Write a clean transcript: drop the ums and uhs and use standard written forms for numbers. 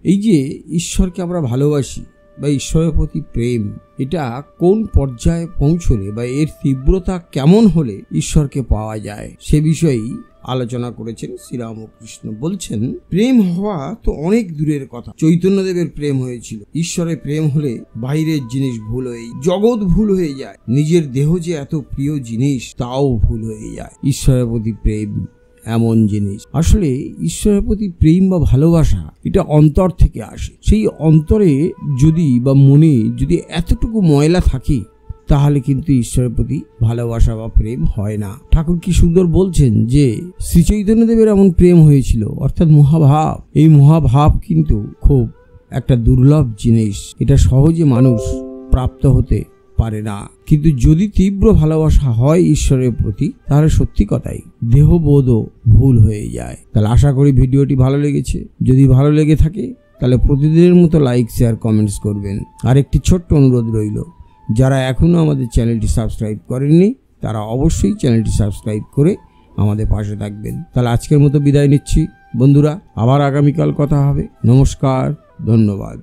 এই যে ঈশ্বরকে আমরা ভালোবাসি বা ঈশ্বরের প্রতি প্রেম, এটা কোন পর্যায়ে পৌঁছলে বা এর তীব্রতা কেমন হলে ঈশ্বরকে পাওয়া যায় সে বিষয়েই আলোচনা করেছেন শ্রীরামকৃষ্ণ। বলছেন, প্রেম হওয়া তো অনেক দূরের কথা। চৈতন্যদেবের প্রেম হয়েছিল। ঈশ্বরের প্রেম হলে বাইরের জিনিস ভুল হয়ে, জগৎ ভুল হয়ে যায়, নিজের দেহ যে এত প্রিয় জিনিস তাও ভুল হয়ে যায়। ঈশ্বরের প্রতি প্রেম এমন জিনিস, আসলে ঈশ্বরের প্রতি প্রেম বা ভালোবাসা এটা অন্তর থেকে আসে। সেই অন্তরে যদি বা মনে যদি এতটুকু ময়লা থাকে তাহলে কিন্তু ঈশ্বরের প্রতি ভালোবাসা বা প্রেম হয় না। ঠাকুর কি সুন্দর বলছেন যে শ্রী চৈতন্যদেবের এমন প্রেম হয়েছিল, অর্থাৎ মহাভাব। এই মহাভাব কিন্তু খুব একটা দুর্লভ জিনিস, এটা সহজে মানুষ প্রাপ্ত হতে পারে না। কিন্তু যদি তীব্র ভালোবাসা হয় ঈশ্বরের প্রতি, তাহলে সত্যি কথাই দেহবোধও ভুল হয়ে যায়। তাহলে আশা করি ভিডিওটি ভালো লেগেছে। যদি ভালো লেগে থাকে তাহলে প্রতিদিনের মতো লাইক, শেয়ার, কমেন্টস করবেন। আর একটি ছোট্ট অনুরোধ রইল, যারা এখনও আমাদের চ্যানেলটি সাবস্ক্রাইব করেননি তারা অবশ্যই চ্যানেলটি সাবস্ক্রাইব করে আমাদের পাশে থাকবেন। তাহলে আজকের মতো বিদায় নিচ্ছি বন্ধুরা, আবার আগামীকাল কথা হবে। নমস্কার, ধন্যবাদ।